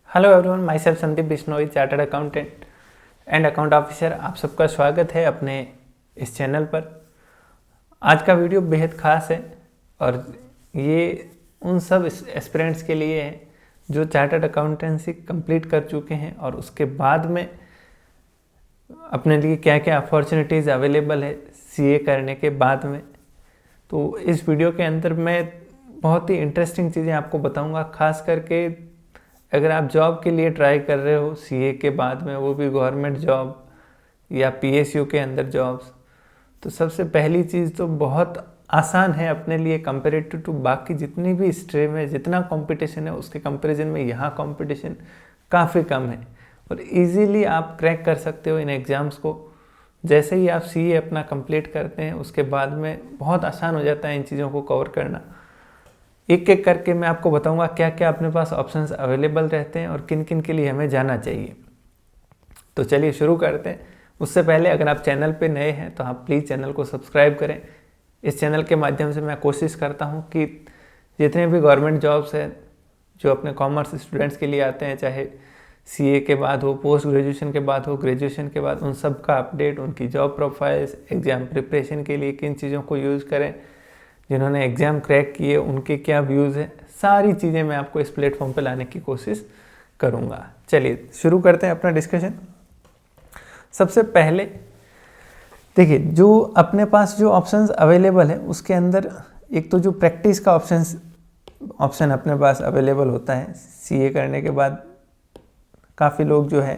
Hello everyone, my self Sandeep Bishnoi, chartered accountant and account officer. आप सबका स्वागत है अपने इस चैनल पर। आज का वीडियो बेहद ख़ास है और ये उन सब एस्पिरेंट्स के लिए है जो चार्टर्ड अकाउंटेंसी कंप्लीट कर चुके हैं और उसके बाद में अपने लिए क्या क्या अपॉर्चुनिटीज़ अवेलेबल है सीए करने के बाद में। तो इस वीडियो के अंदर मैं बहुत ही इंटरेस्टिंग चीज़ें आपको बताऊंगा, खास करके अगर आप जॉब के लिए ट्राई कर रहे हो सीए के बाद में, वो भी गवर्नमेंट जॉब या पीएसयू के अंदर जॉब्स। तो सबसे पहली चीज़ तो बहुत आसान है अपने लिए कंपेरेटिव टू बाकी जितनी भी स्ट्रीम है, जितना कंपटीशन है उसके कंपैरिजन में यहाँ कंपटीशन काफ़ी कम है और इजीली आप क्रैक कर सकते हो इन एग्ज़ाम्स को। जैसे ही आप सीए अपना कंप्लीट करते हैं उसके बाद में बहुत आसान हो जाता है इन चीज़ों को कवर करना। एक एक करके मैं आपको बताऊंगा क्या क्या अपने पास ऑप्शंस अवेलेबल रहते हैं और किन किन के लिए हमें जाना चाहिए। तो चलिए शुरू करते हैं। उससे पहले अगर आप चैनल पे नए हैं तो आप प्लीज़ चैनल को सब्सक्राइब करें। इस चैनल के माध्यम से मैं कोशिश करता हूं कि जितने भी गवर्नमेंट जॉब्स हैं जो अपने कॉमर्स स्टूडेंट्स के लिए आते हैं, चाहे सीए के बाद हो, पोस्ट ग्रेजुएशन के बाद हो, ग्रेजुएशन के बाद, उन सब का अपडेट, उनकी जॉब प्रोफाइल्स, एग्ज़ाम प्रिपरेशन के लिए किन चीज़ों को यूज़ करें, जिन्होंने एग्ज़ाम क्रैक किए उनके क्या व्यूज़ हैं, सारी चीज़ें मैं आपको इस प्लेटफॉर्म पे लाने की कोशिश करूँगा। चलिए शुरू करते हैं अपना डिस्कशन। सबसे पहले देखिए, जो अपने पास जो ऑप्शंस अवेलेबल है उसके अंदर एक तो जो प्रैक्टिस का ऑप्शन अपने पास अवेलेबल होता है। सीए करने के बाद काफ़ी लोग जो है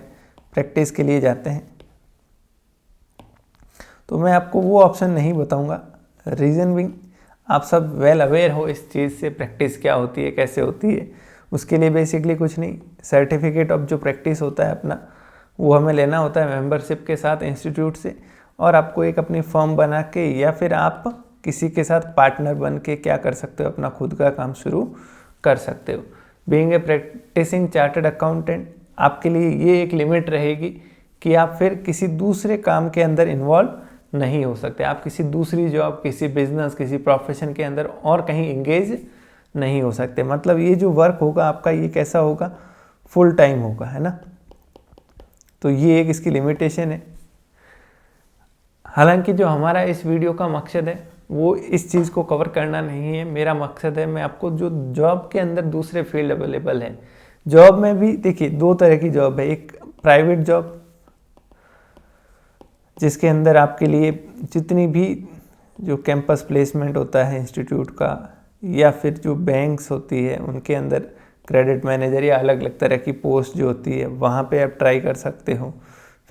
प्रैक्टिस के लिए जाते हैं, तो मैं आपको वो ऑप्शन नहीं बताऊंगा। रीज़न बिंग, आप सब वेल अवेयर हो इस चीज़ से, प्रैक्टिस क्या होती है, कैसे होती है। उसके लिए बेसिकली कुछ नहीं, सर्टिफिकेट ऑफ जो प्रैक्टिस होता है अपना, वो हमें लेना होता है मेंबरशिप के साथ इंस्टीट्यूट से, और आपको एक अपनी फर्म बना के या फिर आप किसी के साथ पार्टनर बन के क्या कर सकते हो, अपना खुद का काम शुरू कर सकते हो। Being a practising chartered accountant, आपके लिए ये एक लिमिट रहेगी कि आप फिर किसी दूसरे काम के अंदर इन्वॉल्व नहीं हो सकते। आप किसी दूसरी जॉब, किसी बिजनेस, किसी प्रोफेशन के अंदर और कहीं इंगेज नहीं हो सकते। मतलब ये जो वर्क होगा आपका, ये कैसा होगा, फुल टाइम होगा, है ना। तो ये एक इसकी लिमिटेशन है। हालांकि जो हमारा इस वीडियो का मकसद है वो इस चीज़ को कवर करना नहीं है। मेरा मकसद है मैं आपको जो जॉब के अंदर दूसरे फील्ड अवेलेबल है, जॉब में भी देखिए दो तरह की जॉब है। एक प्राइवेट जॉब जिसके अंदर आपके लिए जितनी भी जो कैंपस प्लेसमेंट होता है इंस्टीट्यूट का, या फिर जो बैंक्स होती है उनके अंदर क्रेडिट मैनेजर या अलग अलग तरह की पोस्ट जो होती है, वहाँ पे आप ट्राई कर सकते हो।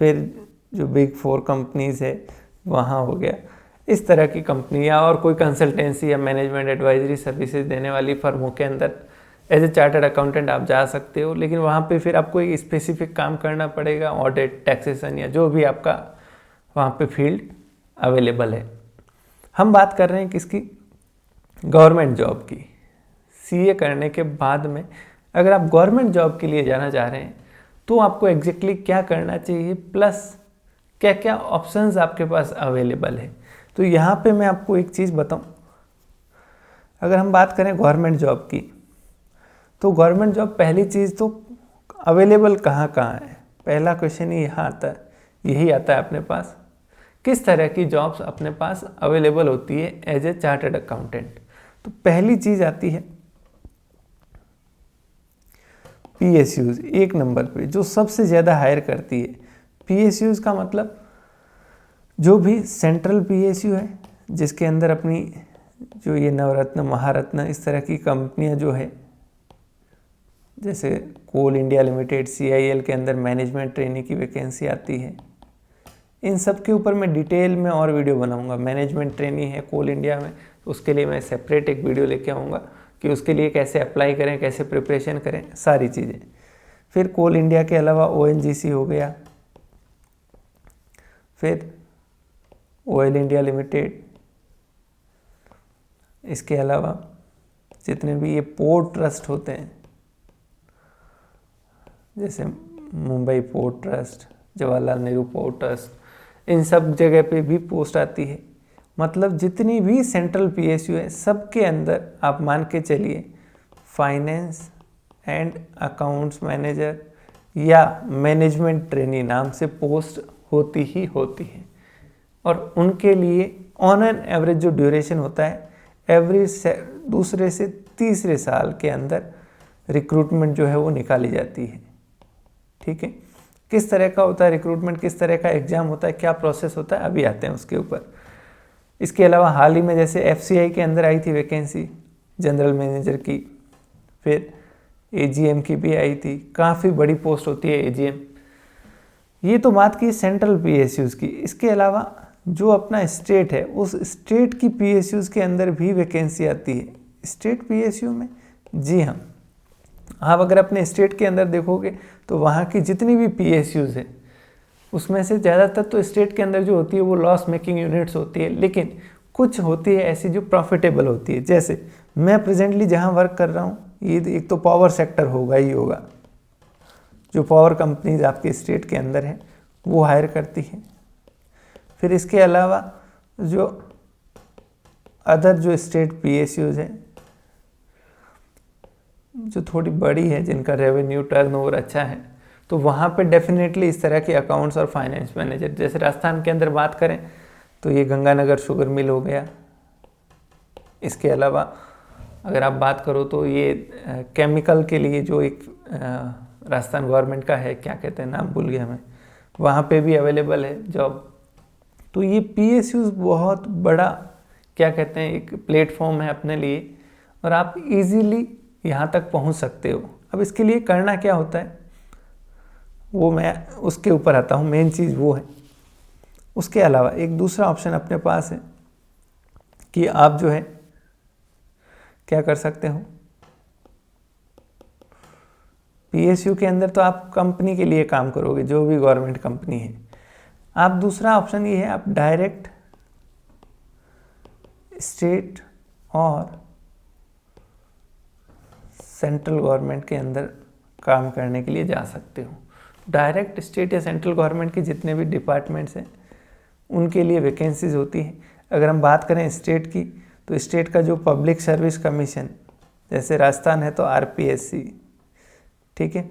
फिर जो बिग 4 कंपनीज़ है वहाँ हो गया, इस तरह की कंपनी, या और कोई कंसल्टेंसी या मैनेजमेंट एडवाइजरी सर्विसेज देने वाली फर्मों के अंदर एज ए चार्टर्ड अकाउंटेंट आप जा सकते हो। लेकिन वहाँ पे फिर आपको एक स्पेसिफिक काम करना पड़ेगा, ऑडिट, टैक्सेशन या जो भी आपका वहाँ पे फील्ड अवेलेबल है। हम बात कर रहे हैं किसकी, गवर्नमेंट जॉब की। सीए करने के बाद में अगर आप गवर्नमेंट जॉब के लिए जाना चाह रहे हैं तो आपको एग्जैक्टली क्या करना चाहिए, प्लस क्या क्या ऑप्शंस आपके पास अवेलेबल है। तो यहाँ पे मैं आपको एक चीज़ बताऊँ, अगर हम बात करें गवर्नमेंट जॉब की, तो गवर्नमेंट जॉब पहली चीज़ तो अवेलेबल कहाँ कहाँ है। पहला क्वेश्चन ही यहाँ आता है, यही आता है अपने पास, किस तरह की जॉब्स अपने पास अवेलेबल होती है एज ए चार्टर्ड अकाउंटेंट। तो पहली चीज़ आती है पीएसयूज़, एक नंबर पे जो सबसे ज़्यादा हायर करती है। पीएसयूज़ का मतलब जो भी सेंट्रल पीएसयू है जिसके अंदर अपनी जो ये नवरत्न, महारत्न, इस तरह की कंपनियां जो है, जैसे कोल इंडिया लिमिटेड, सीआईएल के अंदर मैनेजमेंट ट्रेनिंग की वैकेंसी आती है। इन सब के ऊपर मैं डिटेल में और वीडियो बनाऊंगा। मैनेजमेंट ट्रेनिंग है कोल इंडिया में, तो उसके लिए मैं सेपरेट एक वीडियो लेके आऊँगा कि उसके लिए कैसे अप्लाई करें, कैसे प्रिपरेशन करें, सारी चीज़ें। फिर कोल इंडिया के अलावा ओएनजीसी हो गया, फिर ऑयल इंडिया लिमिटेड, इसके अलावा जितने भी ये पोर्ट ट्रस्ट होते हैं, जैसे Mumbai port trust, Jawaharlal Nehru port trust, इन सब जगह पे भी पोस्ट आती है। मतलब जितनी भी सेंट्रल पीएसयू है सबके अंदर आप मान के चलिए फाइनेंस एंड अकाउंट्स मैनेजर या मैनेजमेंट ट्रेनी नाम से पोस्ट होती ही होती है, और उनके लिए ऑन एन एवरेज जो ड्यूरेशन होता है एवरेज दूसरे से तीसरे साल के अंदर रिक्रूटमेंट जो है वो निकाली जाती है। ठीक है, किस तरह का होता है रिक्रूटमेंट, किस तरह का एग्ज़ाम होता है, क्या प्रोसेस होता है, अभी आते हैं उसके ऊपर। इसके अलावा हाल ही में जैसे FCI के अंदर आई थी वैकेंसी जनरल मैनेजर की, फिर AGM की भी आई थी, काफ़ी बड़ी पोस्ट होती है AGM। ये तो बात की सेंट्रल PSUs की। इसके अलावा जो अपना स्टेट है उस स्टेट की PSUs के अंदर भी वैकेंसी आती है। स्टेट PSU में, जी हाँ, आप अगर अपने स्टेट के अंदर देखोगे तो वहाँ की जितनी भी PSUs है उसमें से ज़्यादातर तो स्टेट के अंदर जो होती है वो लॉस मेकिंग यूनिट्स होती है, लेकिन कुछ होती है ऐसी जो प्रॉफिटेबल होती है। जैसे मैं प्रेजेंटली जहाँ वर्क कर रहा हूँ, ये एक तो पावर सेक्टर होगा ही होगा, जो पावर कंपनीज आपके स्टेट के अंदर है वो हायर करती है। फिर इसके अलावा जो अदर जो स्टेट PSUs हैं जो थोड़ी बड़ी है, जिनका रेवेन्यू टर्नओवर अच्छा है, तो वहाँ पे डेफिनेटली इस तरह के अकाउंट्स और फाइनेंस मैनेजर, जैसे राजस्थान के अंदर बात करें तो ये गंगानगर शुगर मिल हो गया। इसके अलावा अगर आप बात करो तो ये केमिकल के लिए जो एक राजस्थान गवर्नमेंट का है, क्या कहते हैं, नाम भूल गया मैं, वहाँ पे भी अवेलेबल है जॉब। तो ये PSUs बहुत बड़ा क्या कहते हैं एक प्लेटफॉर्म है अपने लिए, और आप इजीली यहाँ तक पहुँच सकते हो। अब इसके लिए करना क्या होता है वो मैं उसके ऊपर आता हूँ, मेन चीज़ वो है। उसके अलावा एक दूसरा ऑप्शन अपने पास है कि आप जो है क्या कर सकते हो, PSU के अंदर तो आप कंपनी के लिए काम करोगे, जो भी गवर्नमेंट कंपनी है। आप दूसरा ऑप्शन ये है, आप डायरेक्ट स्टेट और सेंट्रल गवर्नमेंट के अंदर काम करने के लिए जा सकते हो। डायरेक्ट स्टेट या सेंट्रल गवर्नमेंट के जितने भी डिपार्टमेंट्स हैं उनके लिए वैकेंसीज होती हैं। अगर हम बात करें स्टेट की, तो स्टेट का जो पब्लिक सर्विस कमीशन, जैसे राजस्थान है तो RPSC, ठीक है,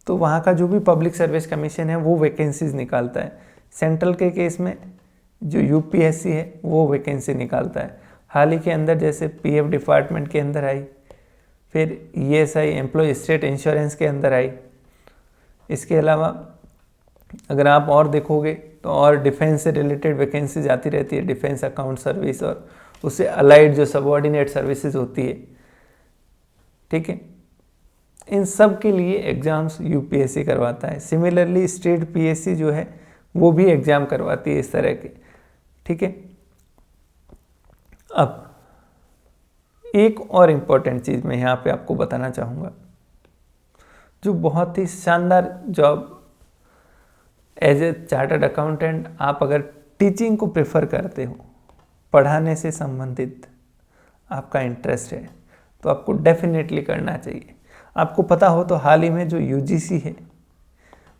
तो वहाँ का जो भी पब्लिक सर्विस कमीशन है वो वैकेंसीज निकालता है। सेंट्रल के केस में जो UPSC है वो वैकेंसी निकालता है। हाल ही के अंदर जैसे PF डिपार्टमेंट के अंदर आई, फिर ESI एम्प्लॉय स्टेट इंश्योरेंस के अंदर आई। इसके अलावा अगर आप और देखोगे तो और डिफेंस से रिलेटेड वैकेंसीज आती रहती है, डिफेंस अकाउंट सर्विस और उससे अलाइड जो सबऑर्डिनेट सर्विसेज होती है। ठीक है, इन सब के लिए एग्ज़ाम्स UPSC करवाता है। सिमिलरली स्टेट PSC जो है वो भी एग्ज़ाम करवाती है इस तरह के। ठीक है, अब एक और इम्पॉर्टेंट चीज़ मैं यहाँ पे आपको बताना चाहूँगा, जो बहुत ही शानदार job as a chartered accountant, आप अगर टीचिंग को प्रेफर करते हो, पढ़ाने से संबंधित आपका इंटरेस्ट है, तो आपको डेफिनेटली करना चाहिए। आपको पता हो तो हाल ही में जो UGC है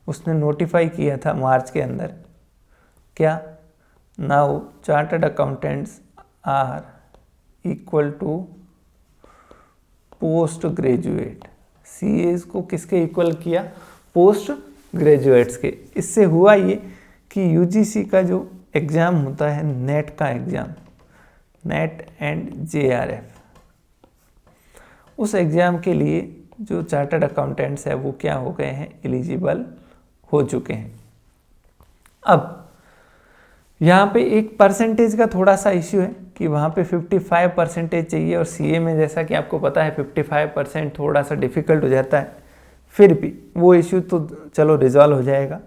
उसने नोटिफाई किया था मार्च के अंदर, क्या, now chartered accountants are equal to postgraduate. CAs को किसके इक्वल किया, पोस्ट ग्रेजुएट्स के। इससे हुआ ये कि UGC का जो एग्ज़ाम होता है नेट का एग्ज़ाम, नेट एंड JRF, उस एग्ज़ाम के लिए जो चार्टर्ड अकाउंटेंट्स है वो क्या हो गए हैं, एलिजिबल हो चुके हैं। अब यहाँ पे एक परसेंटेज का थोड़ा सा इश्यू है कि वहाँ पे 55% चाहिए, और CA में जैसा कि आपको पता है 55% थोड़ा सा डिफ़िकल्ट हो जाता है। फिर भी वो इश्यू तो चलो रिजॉल्व हो जाएगा।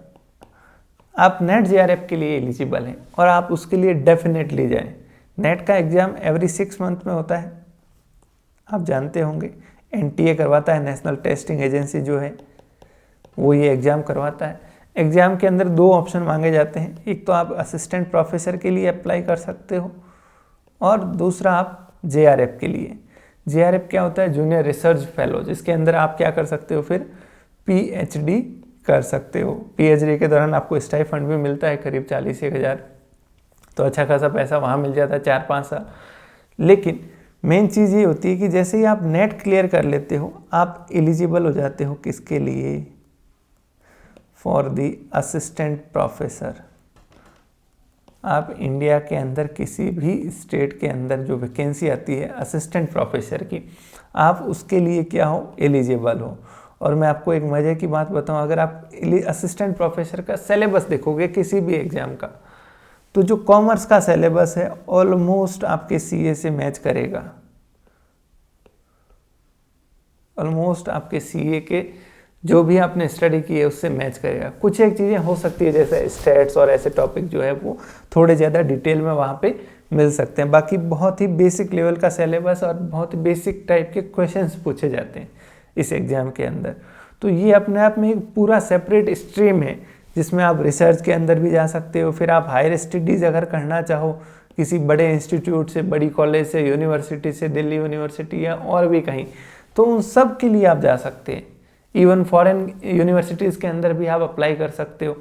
आप नेट JRF के लिए एलिजिबल हैं और आप उसके लिए डेफिनेटली जाएं। नेट का एग्ज़ाम एवरी 6 मंथ में होता है, आप जानते होंगे। NTA करवाता है, नेशनल टेस्टिंग एजेंसी जो है वो ये एग्ज़ाम करवाता है। एग्ज़ाम के अंदर 2 ऑप्शन मांगे जाते हैं, एक तो आप असिस्टेंट प्रोफेसर के लिए अप्लाई कर सकते हो और दूसरा आप JRF के लिए। JRF क्या होता है, जूनियर रिसर्च फेलो, जिसके अंदर आप क्या कर सकते हो, फिर PhD कर सकते हो। PhD के दौरान आपको स्टाइफंड भी मिलता है करीब 40-1 हज़ार, तो अच्छा खासा पैसा वहाँ मिल जाता है 4-5 साल। लेकिन मेन चीज़ ये होती है कि जैसे ही आप नेट क्लियर कर लेते हो आप एलिजिबल हो जाते हो किसके लिए, फॉर द असिस्टेंट प्रोफेसर। आप इंडिया के अंदर किसी भी स्टेट के अंदर जो वैकेंसी आती है असिस्टेंट प्रोफेसर की, आप उसके लिए क्या हो, एलिजिबल हो। और मैं आपको एक मज़े की बात बताऊं, अगर आप असिस्टेंट प्रोफेसर का सिलेबस देखोगे किसी भी एग्ज़ाम का, तो जो कॉमर्स का सिलेबस है ऑलमोस्ट आपके सीए से मैच करेगा, ऑलमोस्ट आपके सीए के जो भी आपने स्टडी की है उससे मैच करेगा। कुछ एक चीज़ें हो सकती है जैसे स्टैट्स और ऐसे टॉपिक जो है वो थोड़े ज़्यादा डिटेल में वहाँ पे मिल सकते हैं, बाकी बहुत ही बेसिक लेवल का सिलेबस और बहुत ही बेसिक टाइप के क्वेश्चंस पूछे जाते हैं इस एग्ज़ाम के अंदर। तो ये अपने आप में एक पूरा सेपरेट स्ट्रीम है जिसमें आप रिसर्च के अंदर भी जा सकते हो। फिर आप हायर स्टडीज़ अगर करना चाहो किसी बड़े इंस्टीट्यूट से, बड़ी कॉलेज से, यूनिवर्सिटी से, दिल्ली यूनिवर्सिटी या और भी कहीं, तो उन सब के लिए आप जा सकते हैं। इवन फॉरेन यूनिवर्सिटीज़ के अंदर भी आप अप्लाई कर सकते हो।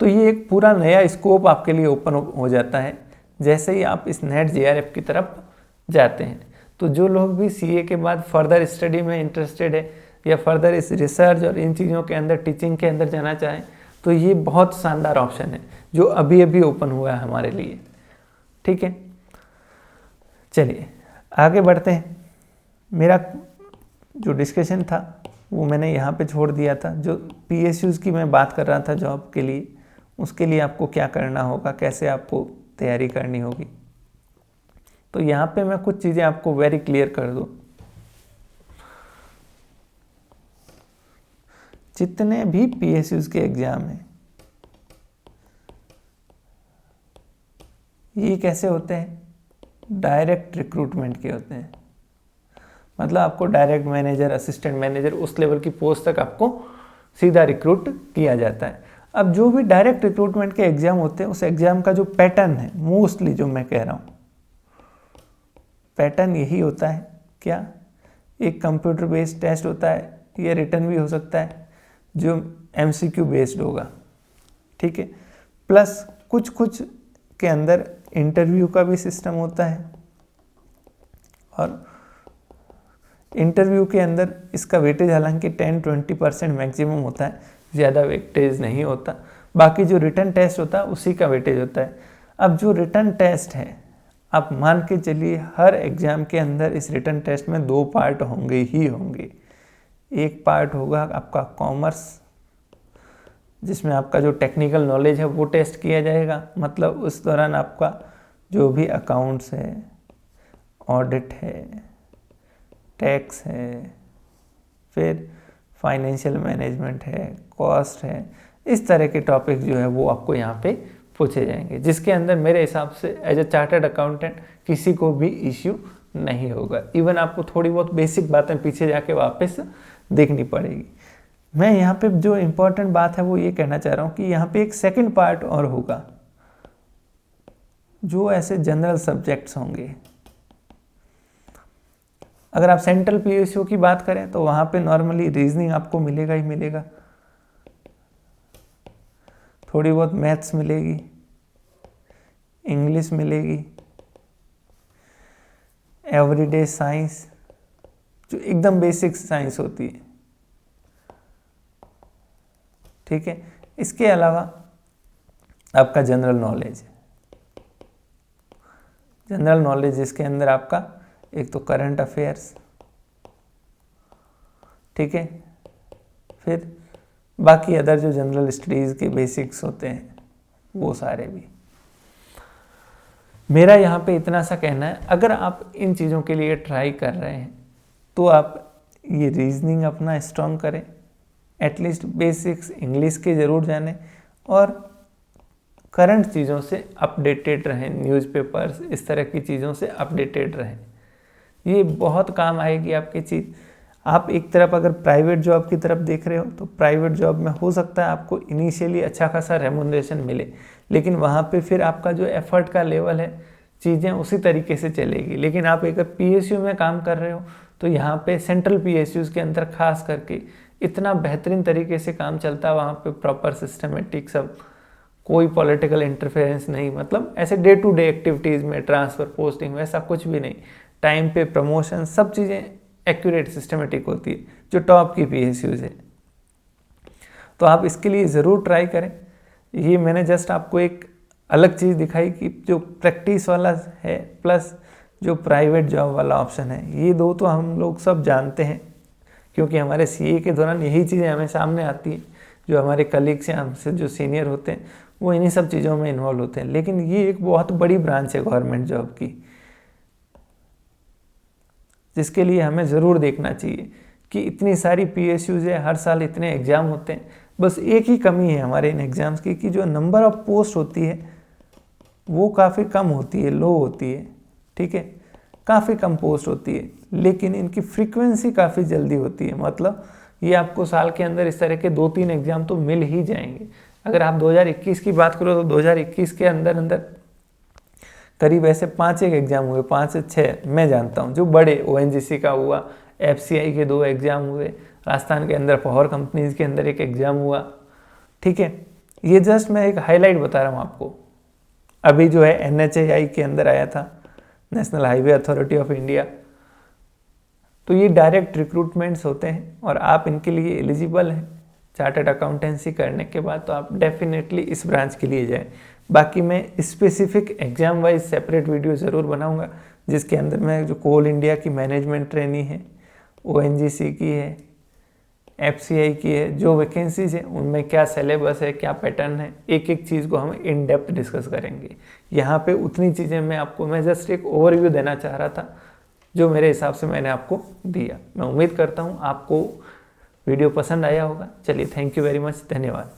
तो ये एक पूरा नया स्कोप आपके लिए ओपन हो जाता है जैसे ही आप इस नेट जेआरएफ की तरफ जाते हैं। तो जो लोग भी सीए के बाद फर्दर स्टडी में इंटरेस्टेड है या फर्दर इस रिसर्च और इन चीज़ों के अंदर, टीचिंग के अंदर जाना चाहें, तो ये बहुत शानदार ऑप्शन है जो अभी अभी ओपन हुआ है हमारे लिए। ठीक है, चलिए आगे बढ़ते हैं। मेरा जो डिस्कशन था वो मैंने यहाँ पे छोड़ दिया था। जो पीएसयूज़ की मैं बात कर रहा था जॉब के लिए, उसके लिए आपको क्या करना होगा, कैसे आपको तैयारी करनी होगी। तो यहाँ पे मैं कुछ चीज़ें आपको वेरी क्लियर कर दूँ। जितने भी पीएसयूज़ के एग्ज़ाम हैं ये कैसे होते हैं, डायरेक्ट रिक्रूटमेंट के होते हैं। मतलब आपको डायरेक्ट मैनेजर, असिस्टेंट मैनेजर, उस लेवल की पोस्ट तक आपको सीधा रिक्रूट किया जाता है। अब जो भी डायरेक्ट रिक्रूटमेंट के एग्ज़ाम होते हैं उस एग्ज़ाम का जो पैटर्न है, मोस्टली जो मैं कह रहा हूँ पैटर्न यही होता है, क्या, एक कंप्यूटर बेस्ड टेस्ट होता है, या रिटर्न भी हो सकता है जो एमसीक्यू बेस्ड होगा। ठीक है, प्लस कुछ कुछ के अंदर इंटरव्यू का भी सिस्टम होता है, और इंटरव्यू के अंदर इसका वेटेज हालांकि 10-20% मैक्सिमम होता है, ज़्यादा वेटेज नहीं होता। बाकी जो रिटर्न टेस्ट होता है उसी का वेटेज होता है। अब जो रिटर्न टेस्ट है, आप मान के चलिए हर एग्ज़ाम के अंदर इस रिटर्न टेस्ट में 2 पार्ट होंगे ही होंगे। एक पार्ट होगा आपका कॉमर्स, जिसमें आपका जो टेक्निकल नॉलेज है वो टेस्ट किया जाएगा। मतलब उस दौरान आपका जो भी अकाउंट्स है, ऑडिट है, टैक्स है, फिर फाइनेंशियल मैनेजमेंट है, कॉस्ट है, इस तरह के टॉपिक जो है वो आपको यहाँ पे पूछे जाएंगे, जिसके अंदर मेरे हिसाब से एज ए चार्टर्ड अकाउंटेंट किसी को भी इश्यू नहीं होगा। इवन आपको थोड़ी बहुत बेसिक बातें पीछे जाके वापस देखनी पड़ेगी। मैं यहाँ पे जो इम्पोर्टेंट बात है वो ये कहना चाह रहा हूँ कि यहाँ पे एक सेकंड पार्ट और होगा जो ऐसे जनरल सब्जेक्ट्स होंगे। अगर आप सेंट्रल पीएसयू की बात करें तो वहाँ पे नॉर्मली रीजनिंग आपको मिलेगा ही मिलेगा, थोड़ी बहुत मैथ्स मिलेगी, इंग्लिश मिलेगी, एवरीडे साइंस जो एकदम बेसिक साइंस होती है। ठीक है, इसके अलावा आपका जनरल नॉलेज, जनरल नॉलेज जिसके अंदर आपका एक तो करंट अफेयर्स, ठीक है, फिर बाकी अदर जो जनरल स्टडीज़ के बेसिक्स होते हैं वो सारे भी। मेरा यहाँ पे इतना सा कहना है, अगर आप इन चीज़ों के लिए ट्राई कर रहे हैं तो आप ये रीजनिंग अपना स्ट्रॉन्ग करें, एटलीस्ट बेसिक्स इंग्लिश के ज़रूर जानें, और करंट चीज़ों से अपडेटेड रहें, न्यूज़पेपर्स इस तरह की चीज़ों से अपडेटेड रहें। ये बहुत काम आएगी आपकी चीज़। आप एक तरफ अगर प्राइवेट जॉब की तरफ देख रहे हो तो प्राइवेट जॉब में हो सकता है आपको इनिशियली अच्छा खासा रेमुनरेशन मिले, लेकिन वहाँ पे फिर आपका जो एफर्ट का लेवल है चीज़ें उसी तरीके से चलेगी। लेकिन आप अगर पीएसयू में काम कर रहे हो तो यहाँ पे सेंट्रल पीएसयूज़ के अंदर खास करके इतना बेहतरीन तरीके से काम चलता है, वहाँ पे प्रॉपर सिस्टमेटिक सब कोई पॉलिटिकल इंटरफेरेंस नहीं, मतलब ऐसे डे टू डे एक्टिविटीज़ में ट्रांसफ़र पोस्टिंग वैसा कुछ भी नहीं, टाइम पे प्रमोशन, सब चीज़ें एक्यूरेट सिस्टमेटिक होती है जो टॉप की PSUs है। तो आप इसके लिए ज़रूर ट्राई करें। ये मैंने जस्ट आपको एक अलग चीज़ दिखाई कि जो प्रैक्टिस वाला है प्लस जो प्राइवेट जॉब वाला ऑप्शन है, ये दो तो हम लोग सब जानते हैं क्योंकि हमारे CA के दौरान यही चीज़ें हमें सामने आती है। जो हमारे कलीग्स हैं, हमसे जो सीनियर होते हैं, वो इन्हीं सब चीज़ों में इन्वॉल्व होते हैं। लेकिन ये एक बहुत बड़ी ब्रांच है गवर्नमेंट जॉब की, जिसके लिए हमें ज़रूर देखना चाहिए कि इतनी सारी PSUs है, हर साल इतने एग्ज़ाम होते हैं। बस एक ही कमी है हमारे इन एग्ज़ाम्स की कि जो नंबर ऑफ पोस्ट होती है वो काफ़ी कम होती है, लो होती है, ठीक है, काफ़ी कम पोस्ट होती है, लेकिन इनकी फ्रीक्वेंसी काफ़ी जल्दी होती है। मतलब ये आपको साल के अंदर इस तरह के 2-3 एग्ज़ाम तो मिल ही जाएंगे। अगर आप 2021 की बात करो तो 2021 के अंदर करीब ऐसे 5 एग्ज़ाम हुए, 5 से 6 मैं जानता हूँ, जो बड़े ONGC का हुआ, FCI के 2 एग्ज़ाम हुए, राजस्थान के अंदर पावर कंपनीज के अंदर एक एग्ज़ाम हुआ, ठीक है। ये जस्ट मैं एक हाईलाइट बता रहा हूँ आपको। अभी जो है NHAI के अंदर आया था, national highway authority of India, तो ये डायरेक्ट रिक्रूटमेंट्स होते हैं और आप इनके लिए एलिजिबल हैं चार्टर्ड अकाउंटेंसी करने के बाद, तो आप डेफिनेटली इस ब्रांच के लिए जाएं। बाकी मैं specific exam wise separate video ज़रूर बनाऊंगा, जिसके अंदर मैं जो कोल इंडिया की मैनेजमेंट ट्रेनी है, ONGC की है, FCI की है, जो वैकेंसीज है उनमें क्या सिलेबस है, क्या पैटर्न है, एक एक चीज़ को हम इन डेप्थ डिस्कस करेंगे। यहाँ पे उतनी चीज़ें मैं जस्ट एक ओवरव्यू देना चाह रहा था जो मेरे हिसाब से मैंने आपको दिया। मैं उम्मीद करता हूँ आपको वीडियो पसंद आया होगा। चलिए, थैंक यू वेरी मच, धन्यवाद।